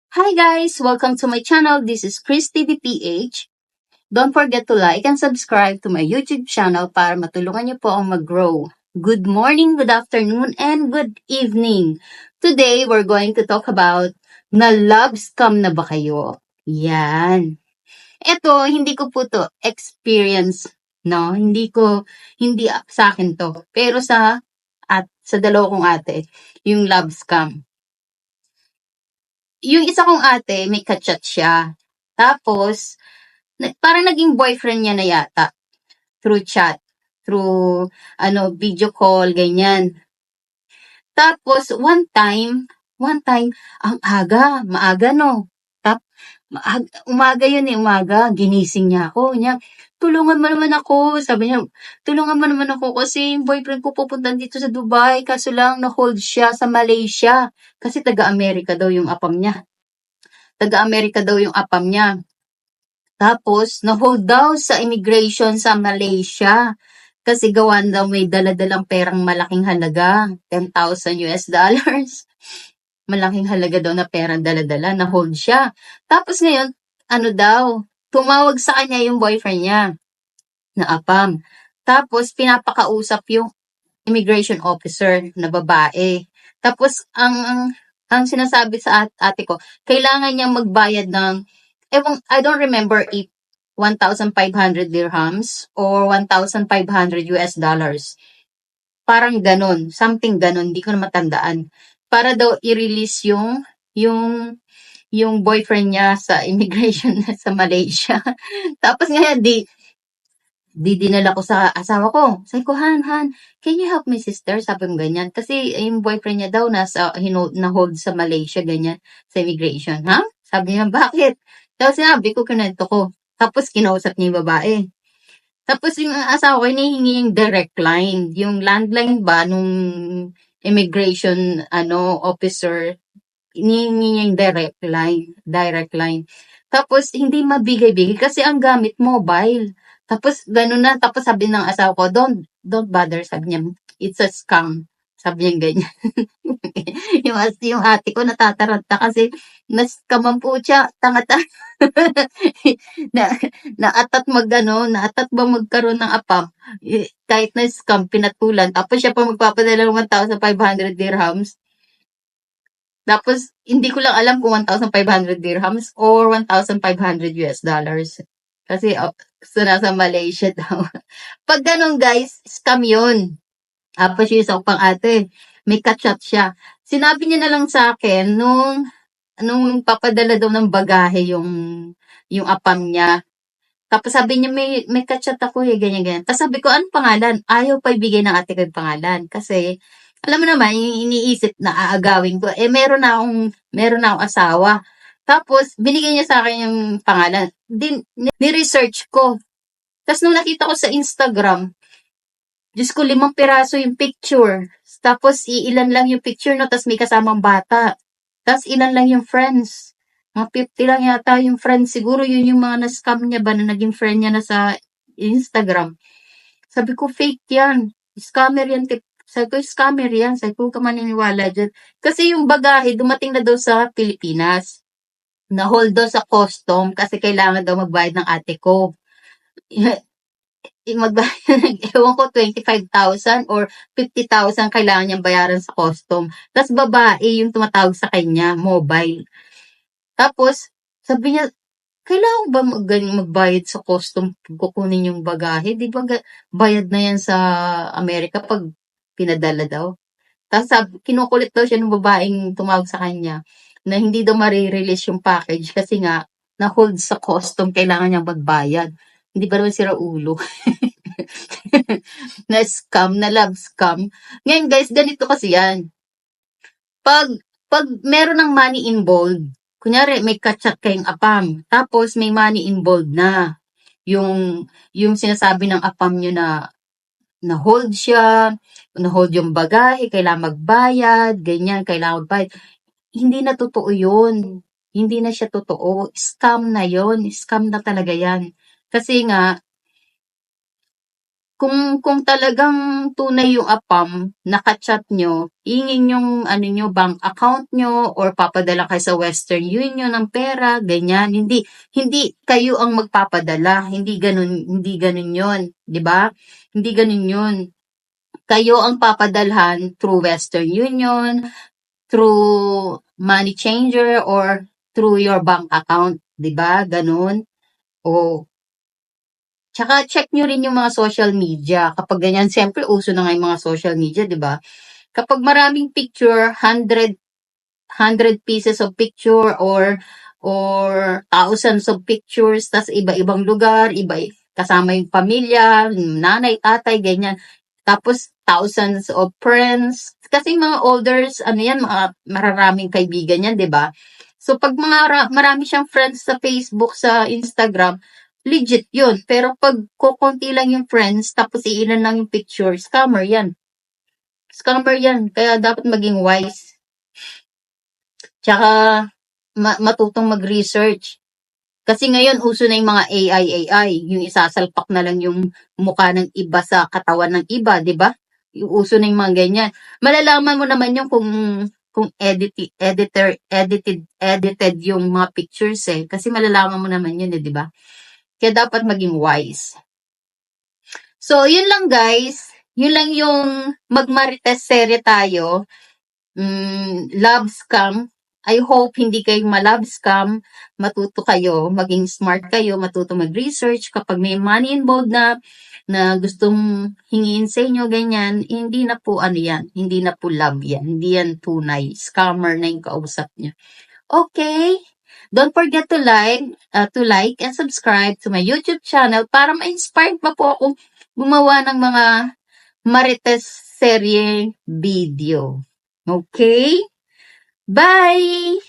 Hi guys! Welcome to my channel. This is Christy DPH. Don't forget to like and subscribe to my YouTube channel para matulungan niyo po ang mag-grow. Good morning, good afternoon, and good evening. Today, we're going to talk about na-love scam na ba kayo? Yan. Ito, hindi ko po to experience, no? Hindi sa akin to. Pero sa dalawa kong ate, yung love scam. Yung isa kong ate, may kachat siya. Tapos, parang naging boyfriend niya na yata. Through chat. Through, video call, ganyan. Tapos, one time, ang maaga no. Umaga yun umaga. Ginising niya ako. Tulungan mo naman ako. Sabi niya, tulungan mo naman ako kasi yung boyfriend ko pupunta dito sa Dubai. Kaso lang, na-hold siya sa Malaysia. Kasi taga-Amerika daw yung apam niya. Taga-Amerika daw yung apam niya. Tapos, na-hold daw sa immigration sa Malaysia. Kasi gawan daw may daladalang perang malaking halaga. $10,000. Malaking halaga daw na perang daladala. Na-hold siya. Tapos ngayon, tumawag sa kanya yung boyfriend niya na apam. Tapos, pinapakausap yung immigration officer na babae. Tapos, ang sinasabi sa ate ko, kailangan niyang magbayad ng I don't remember if 1,500 dirhams or 1,500 US dollars. Parang ganon, something ganon, hindi ko na matandaan. Para daw i-release yung boyfriend niya sa immigration sa Malaysia. Tapos ngayon, dinala ko sa asawa ko. Sabi ko, Han, can you help my sister? Sabi mo ganyan. Kasi yung boyfriend niya daw na-hold sa Malaysia, ganyan, sa immigration. Ha? Sabi niya, bakit? Tapos sinabi ko, kinento ko. Tapos kinausap niya yung babae. Tapos yung asawa ko, hinihingi yung direct line. Yung landline ba nung immigration officer, hinihingi niya yung direct line. Tapos hindi mabigay-bigay kasi ang gamit mobile. Tapos gano'n na, tapos sabi ng asawa ko, don't bother, sabi niya, it's a scam. Sabi niya ganyan. yung ate ko natataranta kasi na-scaman po siya, tanga-tanga. na naatat bang magkaroon ng apam. Kahit na scam, pinatulan. Tapos siya pa magpapadala ng 1,500 dirhams. Tapos, hindi ko lang alam kung 1,500 dirhams or 1,500 US dollars. Kasi, nasa Malaysia daw. Pag ganun, guys, scam yun. Tapos, yung isa ko pang ate, may kachat siya. Sinabi niya na lang sa akin, nung papadala daw ng bagahe yung apam niya. Tapos sabi niya, may kachat ako ganyan. Tapos sabi ko, anong pangalan? Ayaw pa ibigay ng ate ko yung pangalan. Kasi, alam mo naman, iniisip na aagawin ko. Meron na akong asawa. Tapos, binigay niya sa akin yung pangalan. Ni-research ko. Tapos, nung nakita ko sa Instagram, Diyos ko, 5 piraso yung picture. Tapos, ilan lang yung picture, no? Tapos, may kasamang bata. Tapos, ilan lang yung friends. Mga 50 lang yata yung friends. Siguro yun yung mga na-scam niya ba na naging friend niya na sa Instagram. Sabi ko, fake yan. Scammer yan. Sabi ko, scammer yan. Sabi ko, ka maniniwala dyan. Kasi yung bagahe, dumating na daw sa Pilipinas. Na-hold daw sa custom kasi kailangan daw magbayad ng ate ko. Ewan ko, 25,000 or 50,000 kailangan niyang bayaran sa custom. Tapos babae yung tumatawag sa kanya, mobile. Tapos, sabi niya, kailangan ba magbayad sa custom kukunin yung bagahe? Di ba bayad na yan sa Amerika pag pinadala daw? Tapos kinukulit daw siya ng babaeng tumawag sa kanya na hindi daw marirelease yung package kasi nga na-hold sa custom, kailangan niyang magbayad. Hindi ba naman sira ulo? na scam, na love scam. Ngayon guys, ganito kasi yan. Pag meron ng money involved, kunyari may kachat kayong apam, tapos may money involved na. Yung sinasabi ng apam nyo na-hold siya, na-hold yung bagahe, kailangan magbayad, ganyan, kailangan magbayad. Hindi na totoo yun. Hindi na siya totoo. Scam na yun. Scam na talaga yan. Kasi nga, kung talagang tunay yung APAM, naka-chat nyo, hingin yung ano nyo, bank account nyo, or papadala kayo sa Western Union ng pera, ganyan. Hindi kayo ang magpapadala. Hindi ganun yun. 'Di ba? Hindi ganun yun. Kayo ang papadalhan through Western Union, through money changer, or through your bank account. 'Di ba? Ganun. O, tsaka check nyo rin yung mga social media. Kapag ganyan, siyempre uso na nga yung mga social media, 'di ba? Kapag maraming picture, 100 pieces of picture, or thousands of pictures, tas iba-ibang lugar, kasama yung pamilya, nanay, tatay, ganyan. Tapos thousands of friends. Kasi mga olders, ano yan, mga mararaming kaibigan yan, 'di ba? So pag marami siyang friends sa Facebook, sa Instagram, legit yun. Pero pag kukunti lang yung friends, tapos iilan lang yung picture, scammer yan. Scammer yan. Kaya dapat maging wise. Tsaka matutong mag-research. Kasi ngayon, uso na yung mga AI. Yung isasalpak na lang yung mukha ng iba sa katawan ng iba, di ba? Yung uso na yung mga ganyan. Malalaman mo naman yung kung edited yung mga pictures eh. Kasi malalaman mo naman yun eh, di ba? Kaya dapat maging wise. So, yun lang guys. Yun lang yung magmarites serye tayo. Love scam. I hope hindi kayo ma-love scam. Matuto kayo, maging smart kayo, matuto mag-research. Kapag may money involved na gustong hingiin sa inyo, ganyan, hindi na po ano yan. Hindi na po love yan. Hindi yan tunay. Scammer na yung kausap niya. Okay? Don't forget to like and subscribe to my YouTube channel para ma-inspire pa po akong gumawa ng mga marites serye video. Okay? Bye!